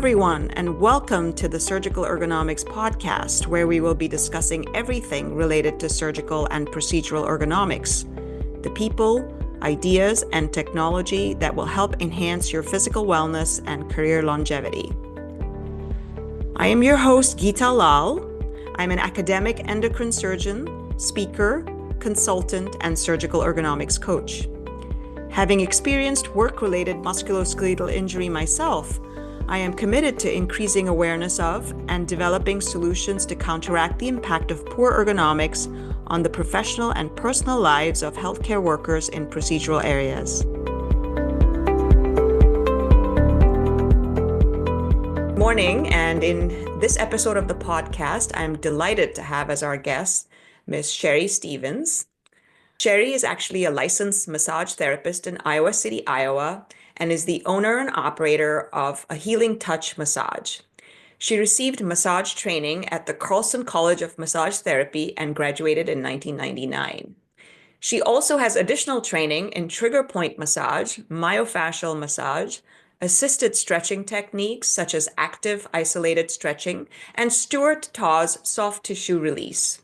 everyone, and welcome to the Surgical Ergonomics podcast, where we will be discussing everything related to surgical and procedural ergonomics, the people, ideas, and technology that will help enhance your physical wellness and career longevity. I am your host, Geeta Lal. I'm an academic endocrine surgeon, speaker, consultant, and surgical ergonomics coach. Having experienced work-related musculoskeletal injury myself, I am committed to increasing awareness of and developing solutions to counteract the impact of poor ergonomics on the professional and personal lives of healthcare workers in procedural areas. Morning, and in this episode of the podcast, I'm delighted to have as our guest Ms. Shari Stevens. Shari is actually a licensed massage therapist in Iowa City, Iowa, and is the owner and operator of a Healing Touch Massage. She received massage training at the Carlson College of Massage Therapy and graduated in 1999. She also has additional training in trigger point massage, myofascial massage, assisted stretching techniques such as active isolated stretching, and Stewart-Taw's soft tissue release.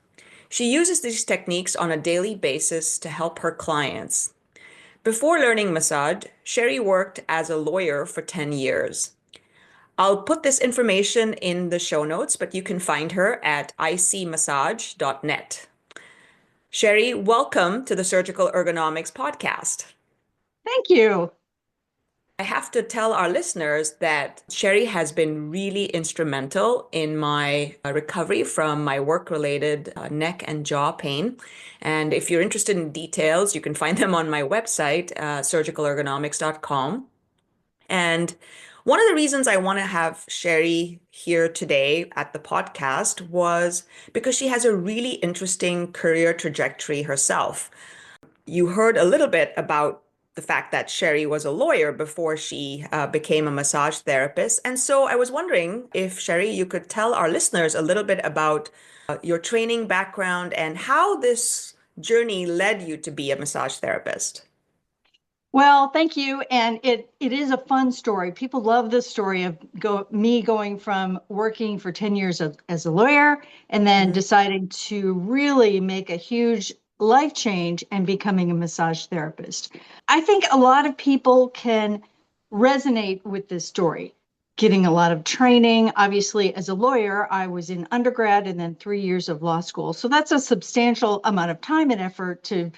She uses these techniques on a daily basis to help her clients. Before learning massage, Shari worked as a lawyer for 10 years. I'll put this information in the show notes, but you can find her at icmassage.net. Shari, welcome to the Surgical Ergonomics podcast. Thank you. I have to tell our listeners that Shari has been really instrumental in my recovery from my work-related neck and jaw pain. And if you're interested in details, you can find them on my website, surgicalergonomics.com. And one of the reasons I want to have Shari here today at the podcast was because she has a really interesting career trajectory herself. You heard a little bit about the fact that Shari was a lawyer before she became a massage therapist. And so I was wondering if, Shari, you could tell our listeners a little bit about your training background and how this journey led you to be a massage therapist. Well, thank you. And it is a fun story. People love this story of me going from working for 10 years as a lawyer and then deciding to really make a huge life change and becoming a massage therapist. I think a lot of people can resonate with this story. Getting a lot of training. Obviously, as a lawyer, I was in undergrad and then 3 years of law school. So that's a substantial amount of time and effort to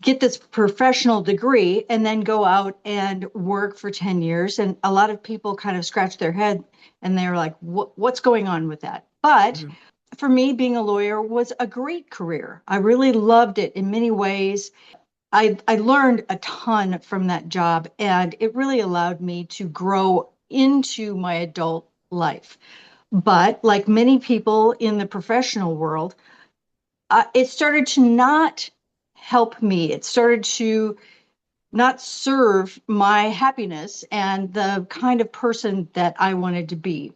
get this professional degree and then go out and work for 10 years. And a lot of people kind of scratch their head and they're like, what's going on with that? But for me, being a lawyer was a great career. I really loved it in many ways. I learned a ton from that job, and it really allowed me to grow into my adult life. But like many people in the professional world, it started to not help me. It started to not serve my happiness and the kind of person that I wanted to be.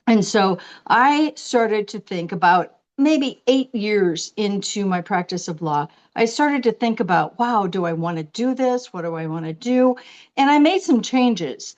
And so I started to think about maybe 8 years into my practice of law, I started to think about, wow, do I want to do this? What do I want to do? And I made some changes.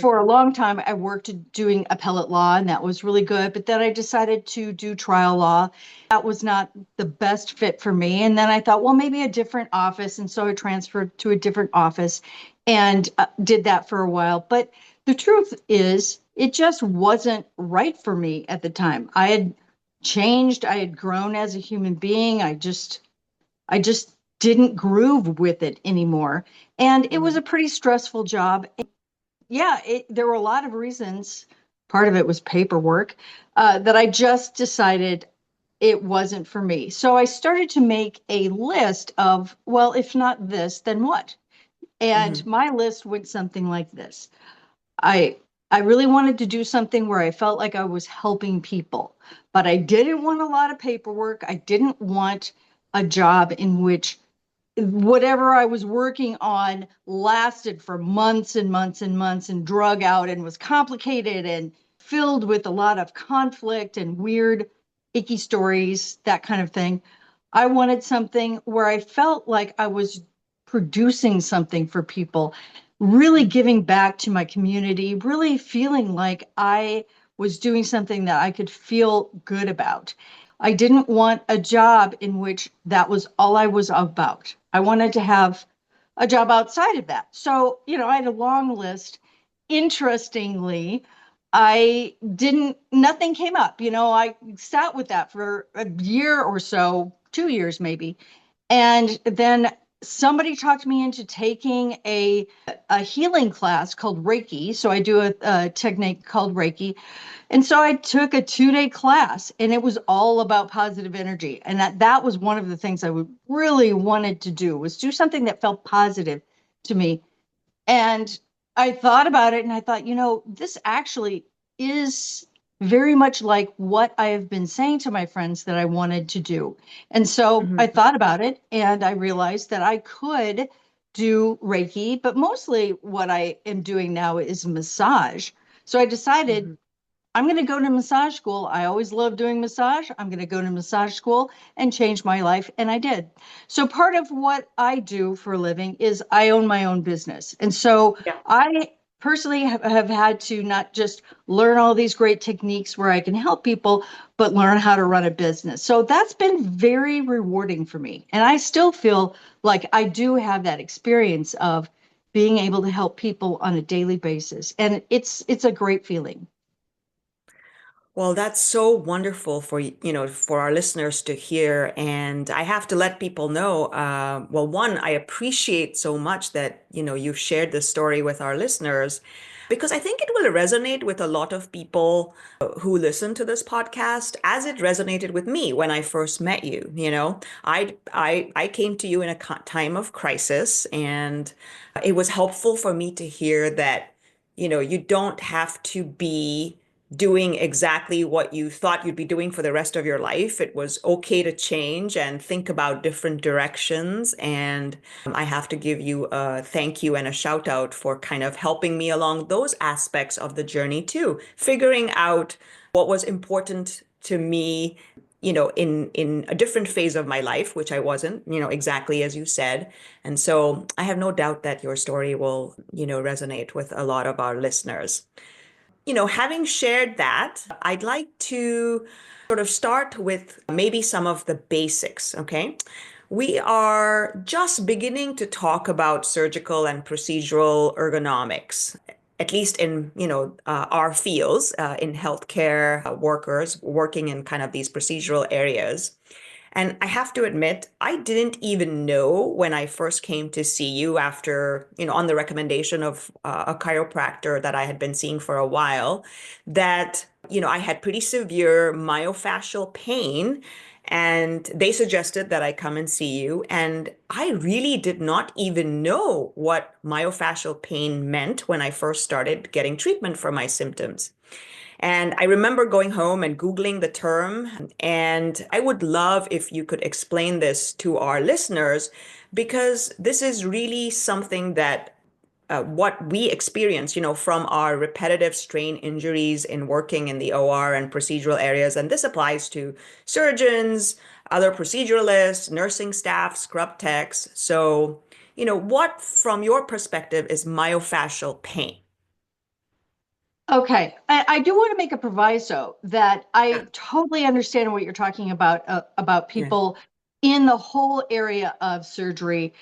For a long time, I worked doing appellate law, and that was really good. But then I decided to do trial law. That was not the best fit for me. And then I thought, well, maybe a different office. And so I transferred to a different office and did that for a while. But the truth is, it just wasn't right for me at the time. I had changed. I had grown as a human being. I just didn't groove with it anymore. And it was a pretty stressful job. Yeah, there were a lot of reasons. Part of it was paperwork that I just decided it wasn't for me. So I started to make a list of, well, if not this, then what? And my list went something like this. I really wanted to do something where I felt like I was helping people, but I didn't want a lot of paperwork. I didn't want a job in which whatever I was working on lasted for months and months and months and drug out and was complicated and filled with a lot of conflict and weird, icky stories, that kind of thing. I wanted something where I felt like I was producing something for people. really giving back to my community, really feeling like I was doing something that I could feel good about. I didn't want a job in which that was all I was about. I wanted to have a job outside of that. So, I had a long list. Interestingly, nothing came up. I sat with that for a year or so, 2 years maybe. And then somebody talked me into taking a healing class called Reiki. So I do a technique called Reiki. And so I took a 2-day class, and it was all about positive energy. And that was one of the things I would really wanted to do, was do something that felt positive to me. And I thought about it and I thought, this actually is very much like what I have been saying to my friends that I wanted to do. And so I Mm-hmm. thought about it and I realized that I could do Reiki, but mostly what I am doing now is massage. So I decided Mm-hmm. I'm going to go to massage school. I always loved doing massage. I'm going to go to massage school and change my life. And I did. So part of what I do for a living is I own my own business. And so Yeah. I personally have had to not just learn all these great techniques where I can help people, but learn how to run a business. So that's been very rewarding for me. And I still feel like I do have that experience of being able to help people on a daily basis. And it's a great feeling. Well, that's so wonderful for for our listeners to hear. And I have to let people know, well, one, I appreciate so much that, you've shared this story with our listeners because I think it will resonate with a lot of people who listen to this podcast as it resonated with me when I first met you. I came to you in a time of crisis, and it was helpful for me to hear that, you don't have to be doing exactly what you thought you'd be doing for the rest of your life. It was okay to change and think about different directions. And I have to give you a thank you and a shout out for kind of helping me along those aspects of the journey too, figuring out what was important to me, in a different phase of my life, which I wasn't, exactly as you said. And so I have no doubt that your story will, resonate with a lot of our listeners. Having shared that, I'd like to sort of start with maybe some of the basics, okay? We are just beginning to talk about surgical and procedural ergonomics, at least in, our fields, in healthcare workers working in kind of these procedural areas. And I have to admit, I didn't even know when I first came to see you after, on the recommendation of a chiropractor that I had been seeing for a while, that, I had pretty severe myofascial pain. And they suggested that I come and see you. And I really did not even know what myofascial pain meant when I first started getting treatment for my symptoms. And I remember going home and Googling the term. And I would love if you could explain this to our listeners, because this is really something that what we experience, from our repetitive strain injuries in working in the OR and procedural areas. And this applies to surgeons, other proceduralists, nursing staff, scrub techs. So, what from your perspective is myofascial pain? Okay, I do want to make a proviso that Yeah, I totally understand what you're talking about yeah, people in the whole area of surgery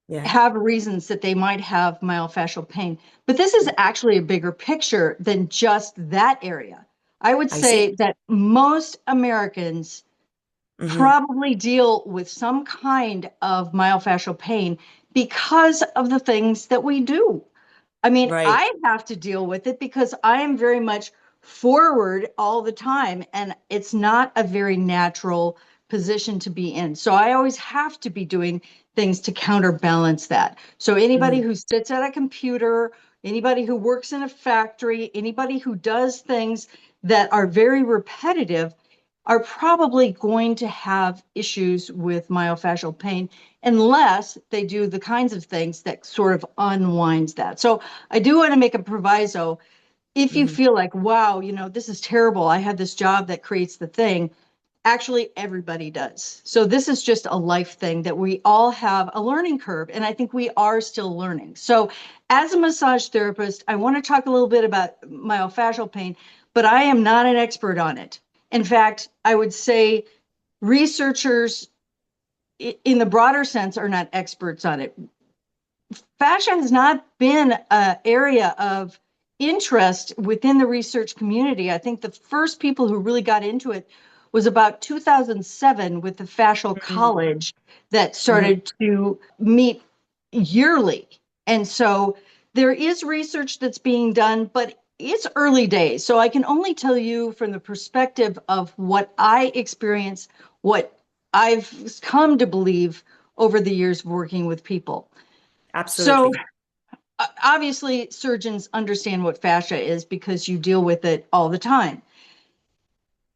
yeah. have reasons that they might have myofascial pain. But this is actually a bigger picture than just that area. I would I see. say that most Americans Hmm. probably deal with some kind of myofascial pain because of the things that we do. I mean, Right. I have to deal with it because I am very much forward all the time, and it's not a very natural position to be in. So I always have to be doing things to counterbalance that. So anybody Hmm. who sits at a computer, anybody who works in a factory, anybody who does things that are very repetitive are probably going to have issues with myofascial pain unless they do the kinds of things that sort of unwinds that. So I do want to make a proviso. If you Hmm. feel like, wow, this is terrible. I had this job that creates the thing. Actually, everybody does. So this is just a life thing that we all have a learning curve, and I think we are still learning. So as a massage therapist, I want to talk a little bit about myofascial pain, but I am not an expert on it. In fact, I would say researchers in the broader sense are not experts on it. Fascia has not been an area of interest within the research community. I think the first people who really got into it was about 2007 with the Fascial Mm-hmm. College that started to meet yearly. And so there is research that's being done, but it's early days. So I can only tell you from the perspective of what I experience, what I've come to believe over the years of working with people. So Absolutely. obviously, surgeons understand what fascia is because you deal with it all the time.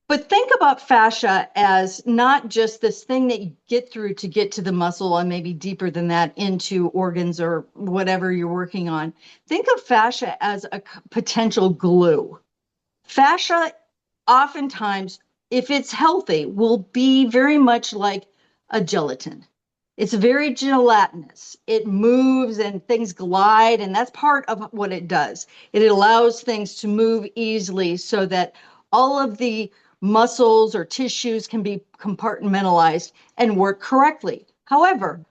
But think about fascia as not just this thing that you get through to get to the muscle and maybe deeper than that into organs or whatever you're working on. Think of fascia as a potential glue. Fascia, oftentimes, if it's healthy, will be very much like a gelatin. It's very gelatinous. It moves and things glide, and that's part of what it does. It allows things to move easily so that all of the muscles or tissues can be compartmentalized and work correctly. However,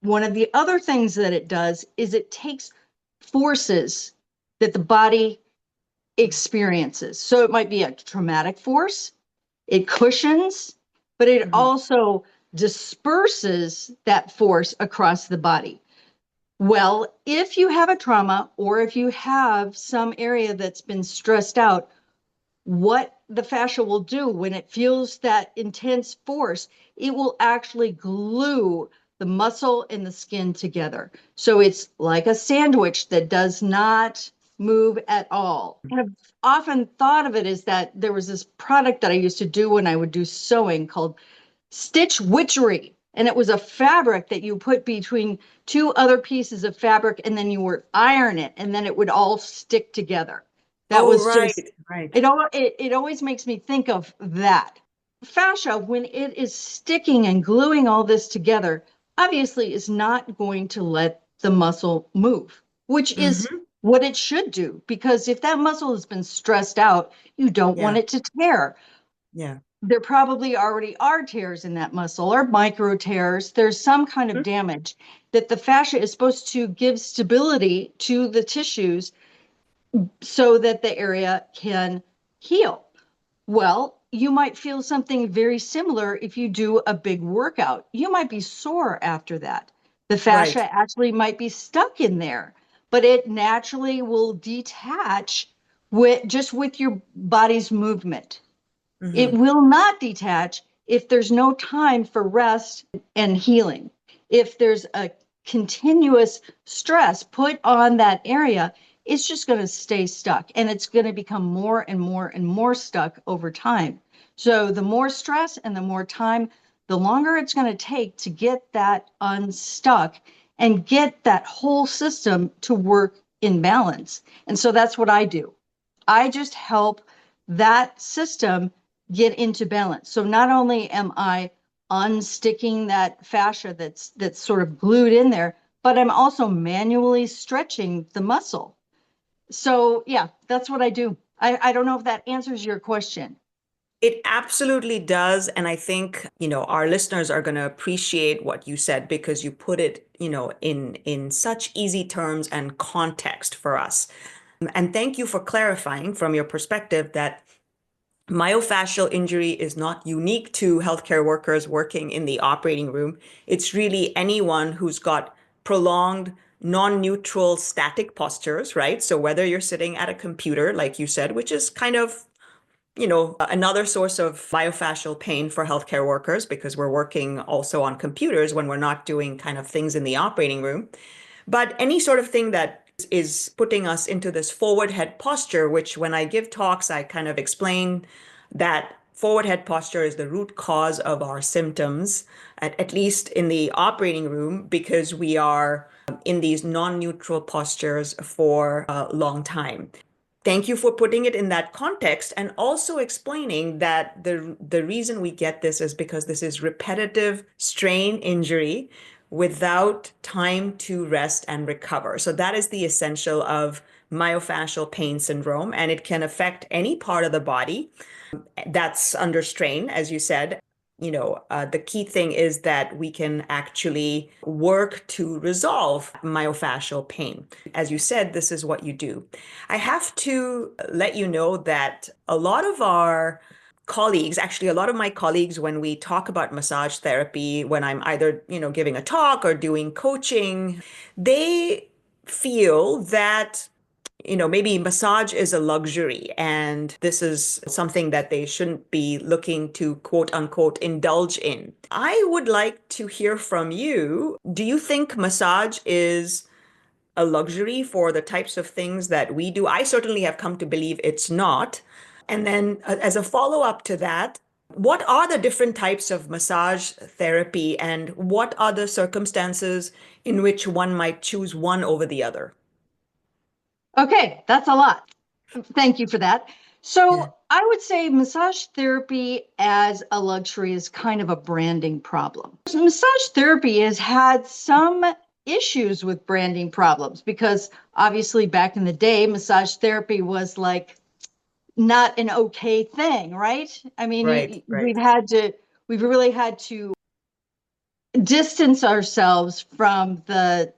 one of the other things that it does is it takes forces that the body experiences. So it might be a traumatic force, it cushions, but it Mm-hmm. also disperses that force across the body. Well, if you have a trauma or if you have some area that's been stressed out, what the fascia will do when it feels that intense force, it will actually glue the muscle and the skin together. So it's like a sandwich that does not move at all. I've often thought of it as that there was this product that I used to do when I would do sewing called Stitch Witchery. And it was a fabric that you put between two other pieces of fabric and then you would iron it and then it would all stick together. That Oh, was right, just right. it always makes me think of that. Fascia, when it is sticking and gluing all this together, obviously is not going to let the muscle move, which is Mm-hmm. what it should do. Because if that muscle has been stressed out, you don't want Yeah, it to tear. yeah. There probably already are tears in that muscle or micro tears. There's some kind of Mhm. damage that the fascia is supposed to give stability to the tissues so that the area can heal. Well, you might feel something very similar if you do a big workout. You might be sore after that. The Right. fascia actually might be stuck in there, but it naturally will detach with your body's movement. It Mm-hmm. will not detach if there's no time for rest and healing. If there's a continuous stress put on that area, it's just going to stay stuck and it's going to become more and more and more stuck over time. So the more stress and the more time, the longer it's going to take to get that unstuck and get that whole system to work in balance. And so that's what I do. I just help that system get into balance. So not only am I unsticking that fascia that's sort of glued in there, but I'm also manually stretching the muscle. So yeah, that's what I do. I don't know if that answers your question. It absolutely does. And I think, our listeners are going to appreciate what you said because you put it, in such easy terms and context for us. And thank you for clarifying from your perspective that myofascial injury is not unique to healthcare workers working in the operating room. It's really anyone who's got prolonged, non-neutral static postures, right? So whether you're sitting at a computer, like you said, which is kind of another source of myofascial pain for healthcare workers because we're working also on computers when we're not doing kind of things in the operating room. But any sort of thing that is putting us into this forward head posture, which when I give talks, I kind of explain that forward head posture is the root cause of our symptoms, at least in the operating room, because we are in these non-neutral postures for a long time. Thank you for putting it in that context and also explaining that the reason we get this is because this is repetitive strain injury without time to rest and recover. So that is the essential of myofascial pain syndrome, and it can affect any part of the body that's under strain, as you said. The key thing is that we can actually work to resolve myofascial pain. As you said, this is what you do. I have to let you know that a lot of our colleagues, actually a lot of my colleagues, when we talk about massage therapy, when I'm either, giving a talk or doing coaching, they feel that maybe massage is a luxury and this is something that they shouldn't be looking to quote unquote indulge in. I would like to hear from you. Do you think massage is a luxury for the types of things that we do? I certainly have come to believe it's not. And then, as a follow-up to that, what are the different types of massage therapy and what are the circumstances in which one might choose one over the other? Okay, that's a lot. Thank you for that. So I would say massage therapy as a luxury is kind of a branding problem. Massage therapy has had some issues with branding problems because obviously back in the day, massage therapy was like not an okay thing, right? I mean, Right, right. we've really had to distance ourselves from the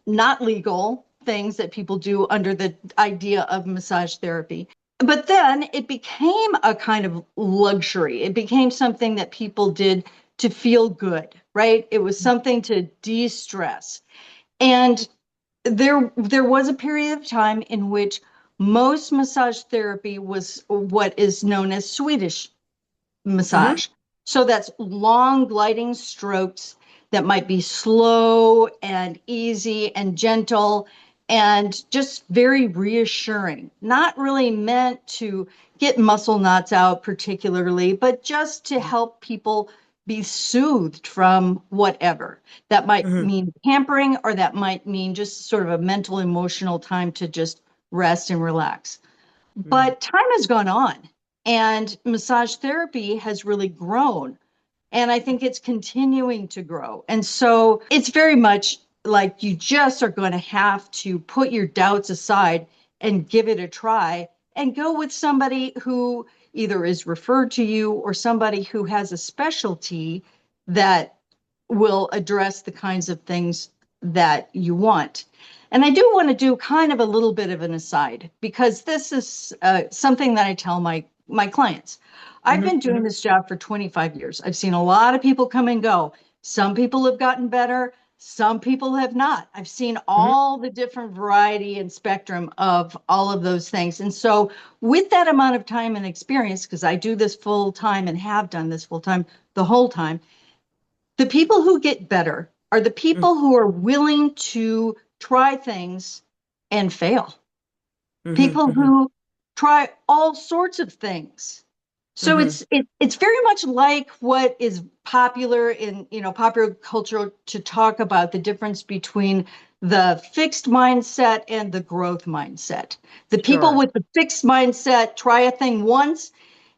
not legal things that people do under the idea of massage therapy. But then it became a kind of luxury. It became something that people did to feel good, right? It was something to de-stress. And there was a period of time in which most massage therapy was what is known as Swedish Mm-hmm. massage. So that's long gliding strokes that might be slow and easy and gentle and just very reassuring. Not really meant to get muscle knots out particularly, but just to help people be soothed from whatever. That might Mm-hmm. mean pampering, or that might mean just sort of a mental, emotional time to just rest and relax. Mm-hmm. But time has gone on and massage therapy has really grown. And I think it's continuing to grow. And so it's very much like you just are going to have to put your doubts aside and give it a try and go with somebody who either is referred to you or somebody who has a specialty that will address the kinds of things that you want. And I do want to do kind of a little bit of an aside because this is something that I tell my clients. I've been doing Mm-hmm. this job for 25 years. I've seen a lot of people come and go. Some people have gotten better, some people have not. I've seen Mm-hmm. all the different variety and spectrum of all of those things. And so, with that amount of time and experience, because I do this full time and have done this full time the whole time, the people who get better are the people who are willing to try things and fail. Mm-hmm. People Mm-hmm. who try all sorts of things. So Mm-hmm. it's very much like what is popular in popular culture to talk about the difference between the fixed mindset and the growth mindset. The people Sure. with the fixed mindset try a thing once.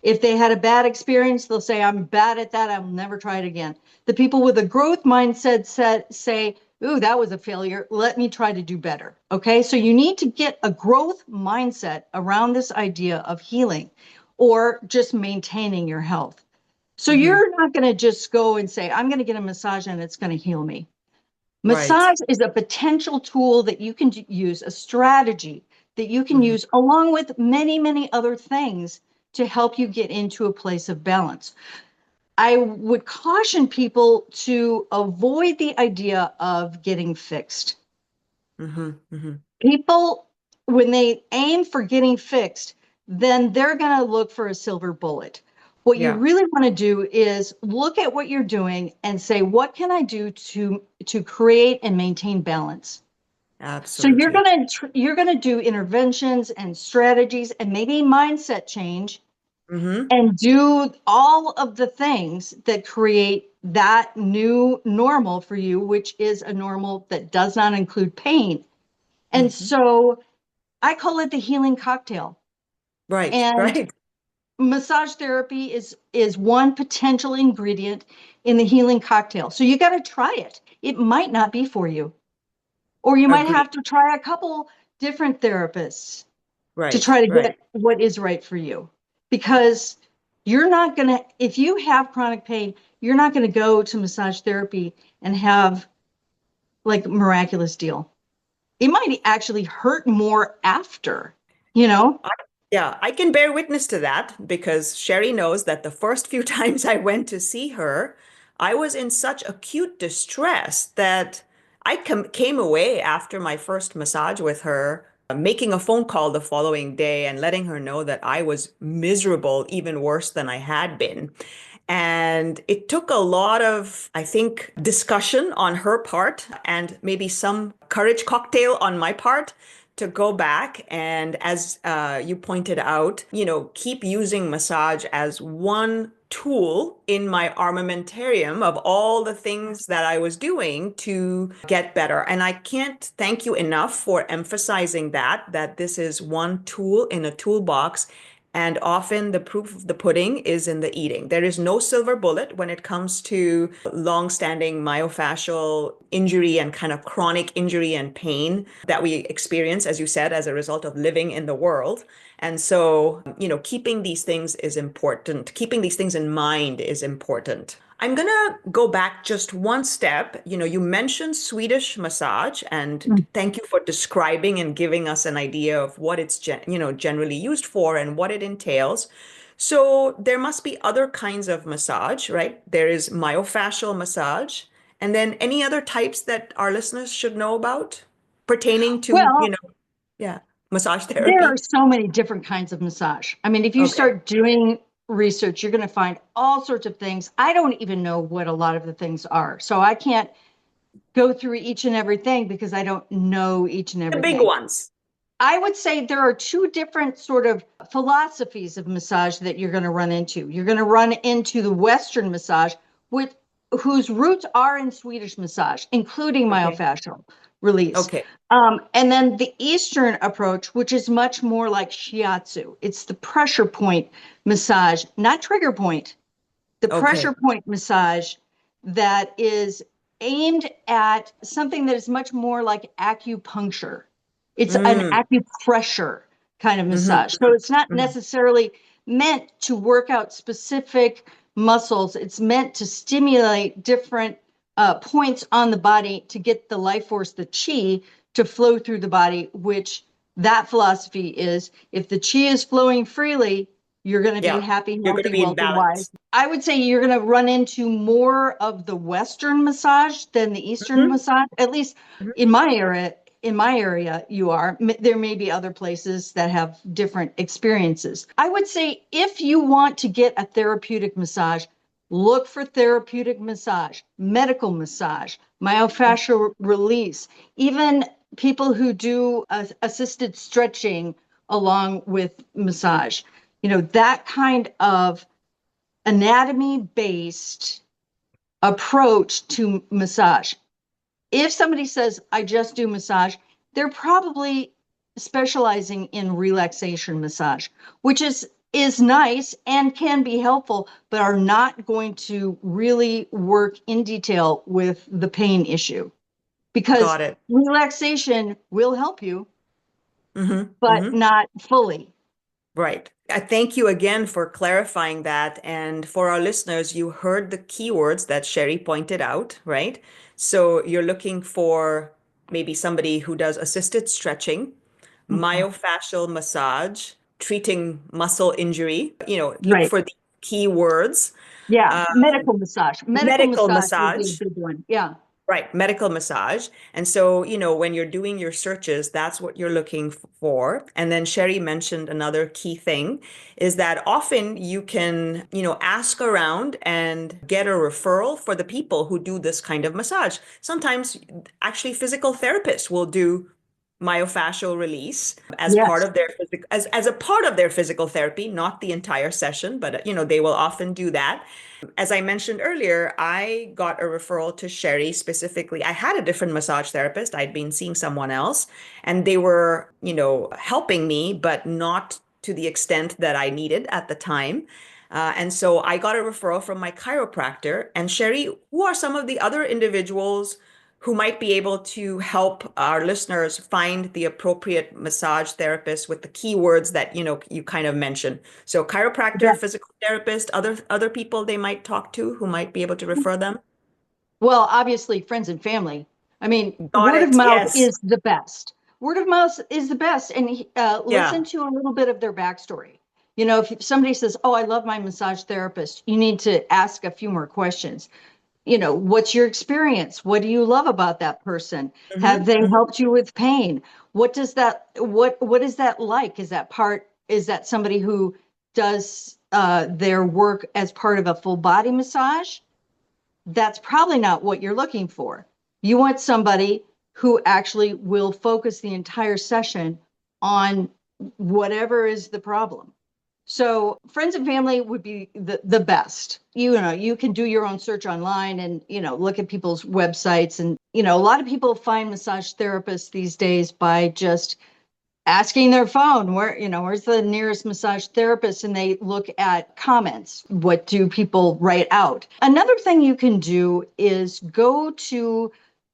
If they had a bad experience, they'll say, I'm bad at that. I'll never try it again. The people with a growth mindset say, ooh, that was a failure. Let me try to do better. Okay. So you need to get a growth mindset around this idea of healing or just maintaining your health. So Mm-hmm. you're not going to just go and say, I'm going to get a massage and it's going to heal me. Right. Massage is a potential tool that you can use, a strategy that you can Mm-hmm. use along with many, many other things to help you get into a place of balance. I would caution people to avoid the idea of getting fixed. Mm-hmm. Mm-hmm. People, when they aim for getting fixed, then they're going to look for a silver bullet. What you Yeah, really want to do is look at what you're doing and say, what can I do to create and maintain balance? So absolutely. you're going to do interventions and strategies and maybe mindset change Mm-hmm. and do all of the things that create that new normal for you, which is a normal that does not include pain. And Mm-hmm. so I call it the healing cocktail. Right, And right. massage therapy is one potential ingredient in the healing cocktail. So you got to try it. It might not be for you, or you might Agree. have to try a couple different therapists to Right, try to right. get what is right for you. Because you're not going to, if you have chronic pain, you're not going to go to massage therapy and have like a miraculous deal. It might actually hurt more after, you know? I, yeah, I can bear witness to that because Sherry knows that the first few times I went to see her, I was in such acute distress that came away after my first massage with her, making a phone call the following day and letting her know that I was miserable, even worse than I had been. And it took a lot of, I think, discussion on her part and maybe some courage cocktail on my part to go back and, as you pointed out, keep using massage as one tool in my armamentarium of all the things that I was doing to get better. And I can't thank you enough for emphasizing that this is one tool in a toolbox. And often the proof of the pudding is in the eating. There is no silver bullet when it comes to long-standing myofascial injury and kind of chronic injury and pain that we experience, as you said, as a result of living in the world. And so, keeping these things is important. Keeping these things in mind is important. I'm going to go back just one step. You mentioned Swedish massage, and thank you for describing and giving us an idea of what it's generally used for and what it entails. So there must be other kinds of massage, right? There is myofascial massage, and then any other types that our listeners should know about pertaining to, Well, yeah, massage there are therapy. so many different kinds of massage. I mean, if you Okay. start doing research, you're going to find all sorts of things. I don't even know what a lot of the things are. So I can't go through each and everything because I don't know each and The big everything. ones. I would say there are two different sort of philosophies of massage that you're going to run into. You're going to run into the Western massage, with whose roots are in Swedish massage, including Okay. myofascial release. Okay. And then the Eastern approach, which is much more like Shiatsu. It's the pressure point massage, not trigger point, the Okay. pressure point massage that is aimed at something that is much more like acupuncture. It's an Mm. acupressure kind of Hmm. massage. So it's not Hmm. necessarily meant to work out specific muscles. It's meant to stimulate different points on the body to get the life force, the chi, to flow through the body, which that philosophy is if the chi is flowing freely, you're going to be Yeah. happy, You're going to healthy, be in wealthy, wise. balance. I would say you're going to run into more of the Western massage than the Eastern Hmm. massage. At least Hmm. in my area, you are. There may be other places that have different experiences. I would say if you want to get a therapeutic massage, look for therapeutic massage, medical massage, myofascial release, even people who do assisted stretching along with massage. That kind of anatomy based approach to massage. If somebody says, I just do massage, they're probably specializing in relaxation massage, which is nice and can be helpful, but are not going to really work in detail with the pain issue. Because Got it. relaxation will help you, Hmm. but Hmm. not fully. Right. I thank you again for clarifying that. And for our listeners, you heard the keywords that Sherry pointed out, right? So you're looking for maybe somebody who does assisted stretching, Mhm. myofascial massage, treating muscle injury. Look Right. for the keywords. Yeah. Uh, Medical massage. Medical medical massage would be a massage. big one. Yeah. Right, medical massage. And so, when you're doing your searches, that's what you're looking for. And then Sherry mentioned another key thing is that often you can, ask around and get a referral for the people who do this kind of massage. Sometimes actually physical therapists will do myofascial release as part Yes. of their as a part of their physical therapy, not the entire session, but they will often do that. As I mentioned earlier, I got a referral to Sherry specifically. I had a different massage therapist. I'd been seeing someone else, and they were, helping me, but not to the extent that I needed at the time. And so I got a referral from my chiropractor. And Sherry, who are some of the other individuals who might be able to help our listeners find the appropriate massage therapist with the keywords that you kind of mentioned? So chiropractor, physical therapist, other people they might talk to who might be able to refer them. Well, obviously, friends and family. I mean, Got word of it. mouth Yes. is the best. Word of mouth is the best. And listen Yeah. to a little bit of their backstory. If somebody says, "Oh, I love my massage therapist," you need to ask a few more questions. What's your experience? What do you love about that person? Have Hmm. they Hmm. helped you with pain? What is that like? Is that somebody who does their work as part of a full body massage? That's probably not what you're looking for. You want somebody who actually will focus the entire session on whatever is the problem. So friends and family would be the best. You can do your own search online and, look at people's websites. And, a lot of people find massage therapists these days by just asking their phone where's the nearest massage therapist, and they look at comments. What do people write out? Another thing you can do is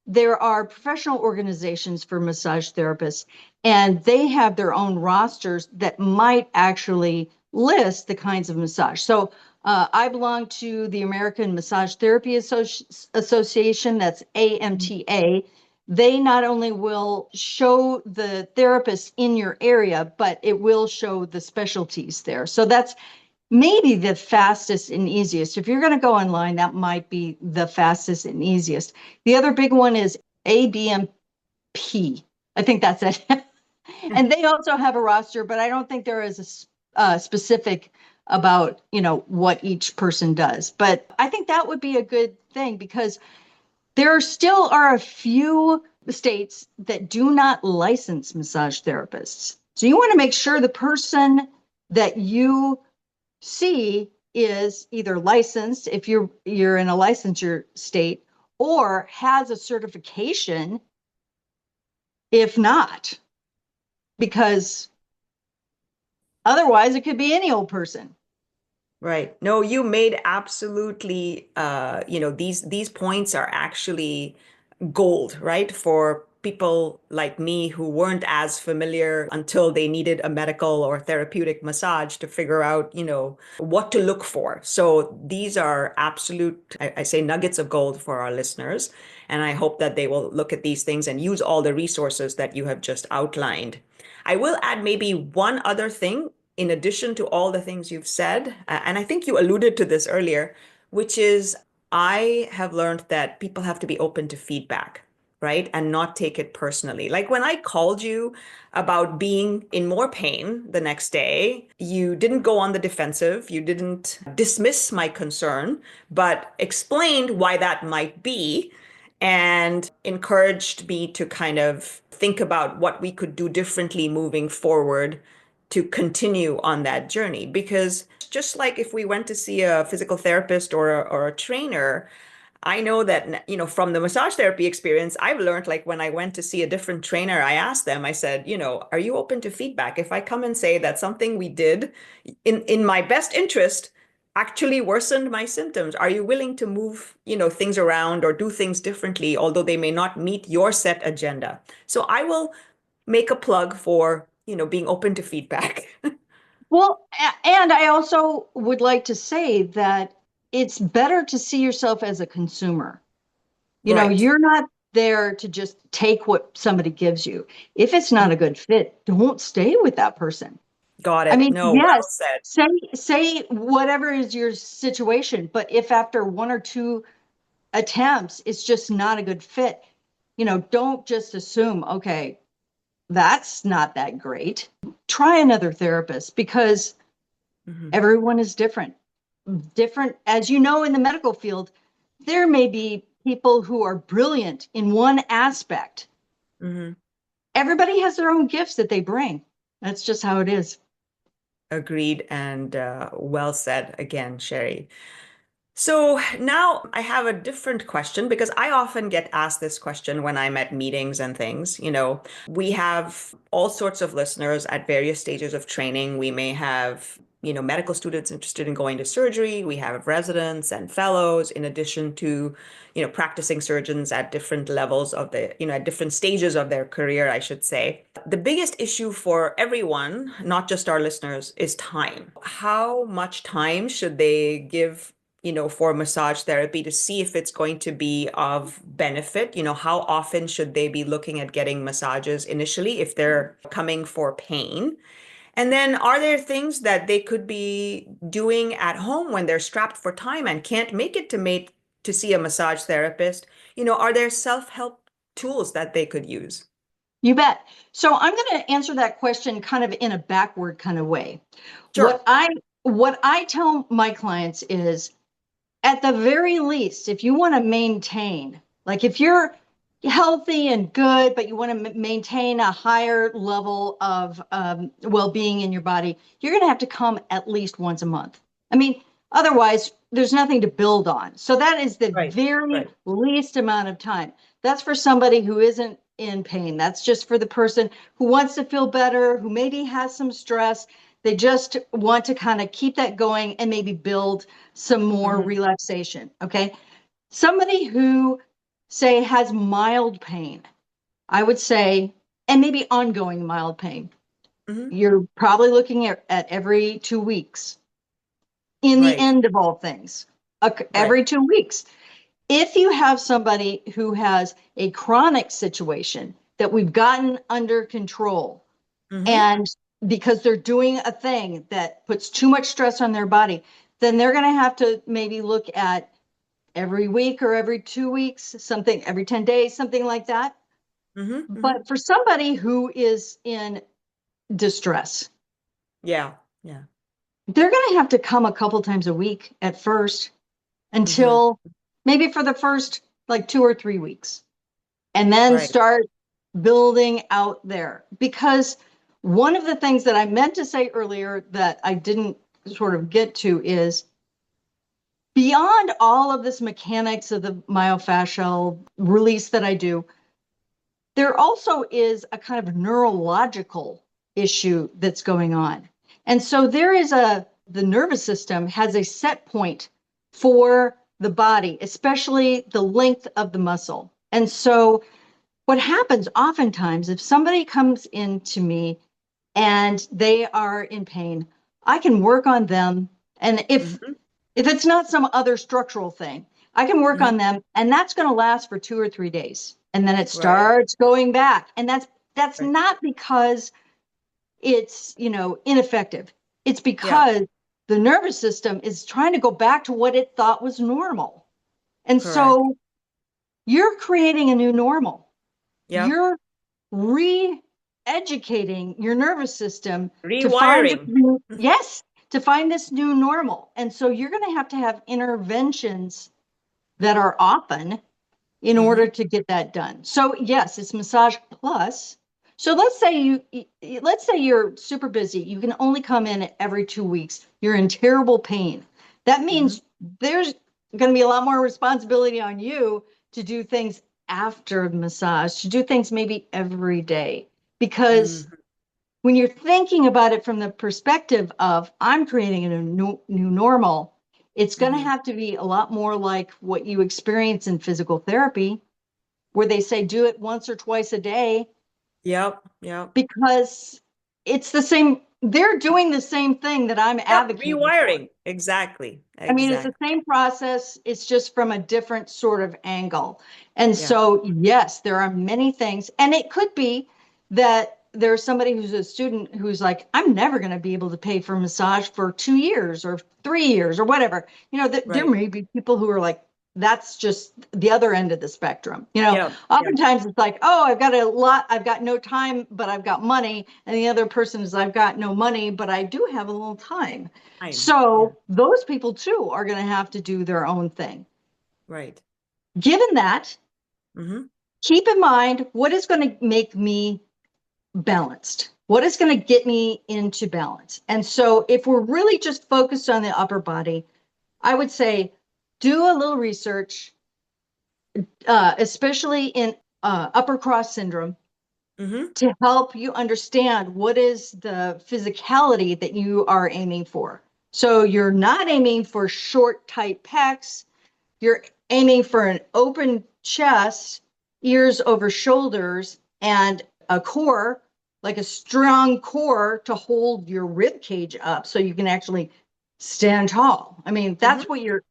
there are professional organizations for massage therapists, and they have their own rosters that might actually list the kinds of massage. So I belong to the American Massage Therapy Association, that's AMTA. They not only will show the therapists in your area, but it will show the specialties there. So that's maybe the fastest and easiest. If you're going to go online, that might be the fastest and easiest. The other big one is ABMP. I think that's it. And they also have a roster, but I don't think there is a specific about, what each person does. But I think that would be a good thing, because there still are a few states that do not license massage therapists. So you want to make sure the person that you see is either licensed, if you're in a licensure state, or has a certification if not, because otherwise it could be any old person. Right. No, you made absolutely, these points are actually gold, right? For people like me who weren't as familiar until they needed a medical or therapeutic massage to figure out, what to look for. So these are absolute, I say nuggets of gold for our listeners. And I hope that they will look at these things and use all the resources that you have just outlined. I will add maybe one other thing in addition to all the things you've said. And I think you alluded to this earlier, which is I have learned that people have to be open to feedback, right? And not take it personally. Like when I called you about being in more pain the next day, you didn't go on the defensive. You didn't dismiss my concern, but explained why that might be and encouraged me to kind of think about what we could do differently moving forward to continue on that journey. Because just like if we went to see a physical therapist or a trainer, I know that, from the massage therapy experience, I've learned like when I went to see a different trainer, I asked them, I said, are you open to feedback? If I come and say that something we did in my best interest actually worsened my symptoms, are you willing to move, things around or do things differently, although they may not meet your set agenda? So I will make a plug for, being open to feedback. Well, and I also would like to say that it's better to see yourself as a consumer. Right. You're not there to just take what somebody gives you. If it's not a good fit, don't stay with that person. Got I it. mean, No, well yes, said. say whatever is your situation, but if after one or two attempts it's just not a good fit, don't just assume, okay, that's not that great. Try another therapist, because Hmm. everyone is different. Different, as you know, in the medical field, there may be people who are brilliant in one aspect, Hmm. everybody has their own gifts that they bring. That's just how it is. Agreed and well said again, Shari. So now I have a different question because I often get asked this question when I'm at meetings and things. We have all sorts of listeners at various stages of training. We may have, medical students interested in going to surgery. We have residents and fellows, in addition to, practicing surgeons at different levels of at different stages of their career, I should say. The biggest issue for everyone, not just our listeners, is time. How much time should they give for massage therapy to see if it's going to be of benefit? How often should they be looking at getting massages initially if they're coming for pain? And then are there things that they could be doing at home when they're strapped for time and can't make it to see a massage therapist? Are there self-help tools that they could use? You bet. So I'm going to answer that question kind of in a backward kind of way. What Sure. I what I tell my clients is, at the very least, if you want to maintain, like if you're healthy and good, but you want to maintain a higher level of well-being in your body, you're going to have to come at least once a month. I mean, otherwise, there's nothing to build on. So that is the Right. very Right. least amount of time. That's for somebody who isn't in pain. That's just for the person who wants to feel better, who maybe has some stress. They just want to kind of keep that going and maybe build some more Hmm. relaxation. Okay. Somebody who, say, has mild pain, I would say, and maybe ongoing mild pain, Hmm. you're probably looking at every 2 weeks in the Right. end of all things, Right. every 2 weeks. If you have somebody who has a chronic situation that we've gotten under control, Hmm. and because they're doing a thing that puts too much stress on their body, then they're going to have to maybe look at every week or every 2 weeks, something every 10 days, something like that. Hmm. Hmm. But for somebody who is in distress, Yeah. Yeah. they're going to have to come a couple times a week at first, Hmm. until maybe for the first like 2 or 3 weeks, and then Right. start building out there. Because one of the things that I meant to say earlier that I didn't sort of get to is, beyond all of this mechanics of the myofascial release that I do, there also is a kind of neurological issue that's going on. And so the nervous system has a set point for the body, especially the length of the muscle. And so what happens oftentimes, if somebody comes in to me and they are in pain, I can work on them. And Hmm. if it's not some other structural thing, I can work Hmm. on them, and that's going to last for 2 or 3 days. And then it Right. starts going back. And that's Right. not because it's, ineffective. It's Yeah. because the nervous system is trying to go back to what it thought was normal. And Correct. so you're creating a new normal. Yep. You're re-educating your nervous system to find this Rewiring. new, yes, to find this new normal. And so you're going to have interventions that are often in order Hmm. to get that done. So yes, it's massage plus. So let's say you're super busy. You can only come in every 2 weeks. You're in terrible pain. That Hmm. means there's going to be a lot more responsibility on you to do things after massage, to do things maybe every day. Because Hmm. when you're thinking about it from the perspective of, I'm creating a new normal, it's going to Hmm. have to be a lot more like what you experience in physical therapy, where they say do it once or twice a day, Yep. Yep. because it's the same. They're doing the same thing that I'm Yep. advocating for. Rewiring. Exactly. I mean, it's the Exactly. same process. It's just from a different sort of angle. And Yeah. so, yes, there are many things. And it could be that there's somebody who's a student who's like, I'm never going to be able to pay for massage for 2 years or 3 years or whatever. There Right. may be people who are like, that's just the other end of the spectrum. Yep. Yep. Oftentimes it's like, oh, I've got no time, but I've got money. And the other person is, I've got no money, but I do have a little time. Time. Yeah. So those people too are going to have to do their own thing. Right. Given that, Hmm. keep in mind what is going to make me balanced? What is going to get me into balance? And so if we're really just focused on the upper body, I would say do a little research, especially in upper cross syndrome, to help you understand what is the physicality that you are aiming for. So you're not aiming for short, tight pecs. You're aiming for an open chest, ears over shoulders, and a core, like a strong core to hold your rib cage up so you can actually stand tall. I mean, that's what you're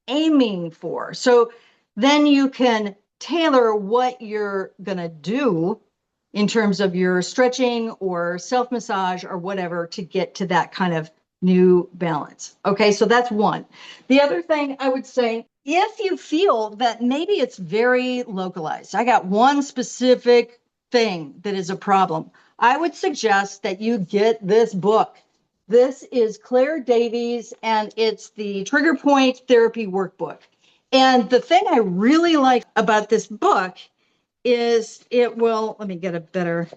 aiming for. So then you can tailor what you're going to do in terms of your stretching or self-massage or whatever to get to that kind of new balance. Okay, so that's one. The other thing I would say, if you feel that maybe it's very localized, I got one specific thing that is a problem, I would suggest that you get this book. This is Claire Davies, and it's the Trigger Point Therapy Workbook. And the thing I really like about this book is it will, let me get a better,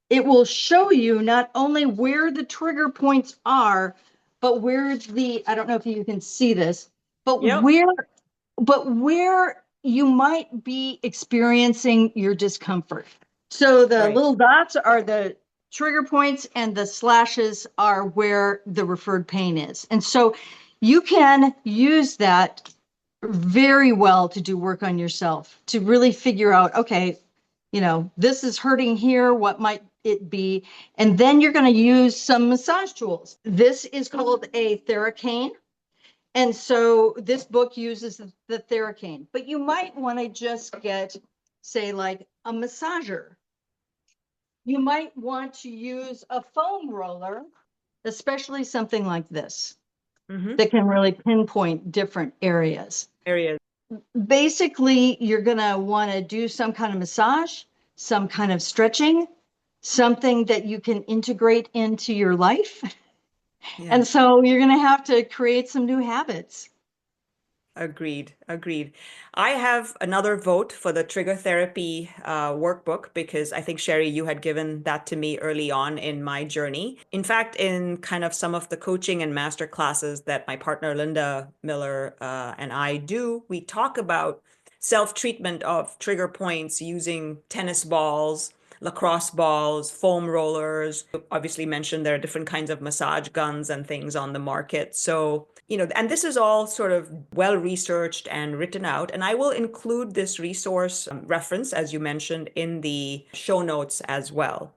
it will show you not only where the trigger points are, but where the, I don't know if you can see this, but where you might be experiencing your discomfort. So the little dots are the trigger points and the slashes are where the referred pain is. And so you can use that very well to do work on yourself, to really figure out, okay, you know, this is hurting here, what might it be? And then you're going to use some massage tools. This is called a Theracane. And so this book uses the Theracane, but you might want to just get, say, like a massager. You might want to use a foam roller, especially something like this, that can really pinpoint different areas. Basically, you're going to want to do some kind of massage, some kind of stretching, something that you can integrate into your life. And so you're going to have to create some new habits. Agreed. I have another vote for the trigger therapy workbook because I think, Shari, you had given that to me early on in my journey. In fact, in kind of some of the coaching and master classes that my partner Linda Miller and I do, we talk about self-treatment of trigger points using tennis balls, lacrosse balls, foam rollers. Obviously mentioned there are different kinds of massage guns and things on the market. So, you know, and this is all sort of well researched and written out. And I will include this resource reference, as you mentioned, in the show notes as well.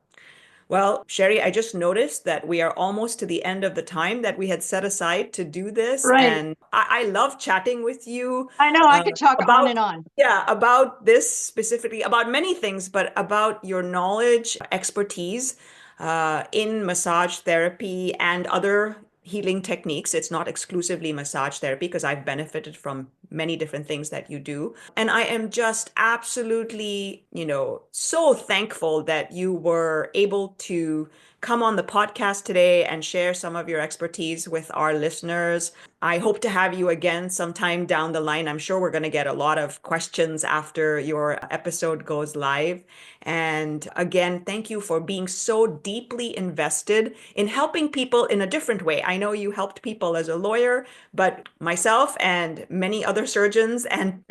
Well, Shari, I just noticed that we are almost to the end of the time that we had set aside to do this. Right. And I love chatting with you. I know, I could talk on and on. Yeah, about this specifically, about many things, but about your knowledge, expertise in massage therapy and other healing techniques. It's not exclusively massage therapy because I've benefited from many different things that you do. And I am just absolutely, you know, so thankful that you were able to come on the podcast today and share some of your expertise with our listeners. I hope to have you again sometime down the line. I'm sure we're going to get a lot of questions after your episode goes live. And again, thank you for being so deeply invested in helping people in a different way. I know you helped people as a lawyer, but myself and many other surgeons and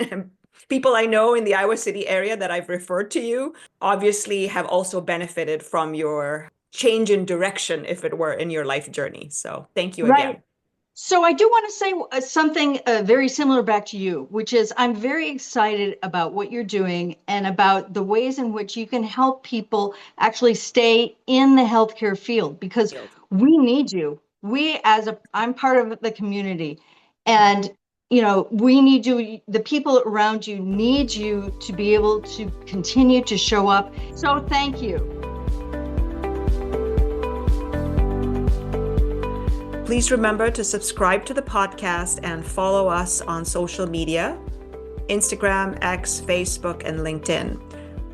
people I know in the Iowa City area that I've referred to you obviously have also benefited from your change in direction, if it were, in your life journey. So thank you again. So I do want to say something very similar back to you, which is I'm very excited about what you're doing and about the ways in which you can help people actually stay in the healthcare field, because we need you. I'm part of the community, and you know, we need you. The people around you need you to be able to continue to show up. So thank you. Please remember to subscribe to the podcast and follow us on social media, Instagram, X, Facebook, and LinkedIn.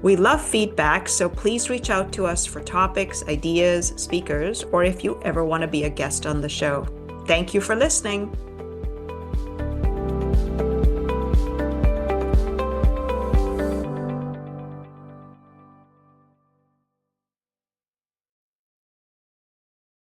We love feedback, so please reach out to us for topics, ideas, speakers, or if you ever want to be a guest on the show. Thank you for listening.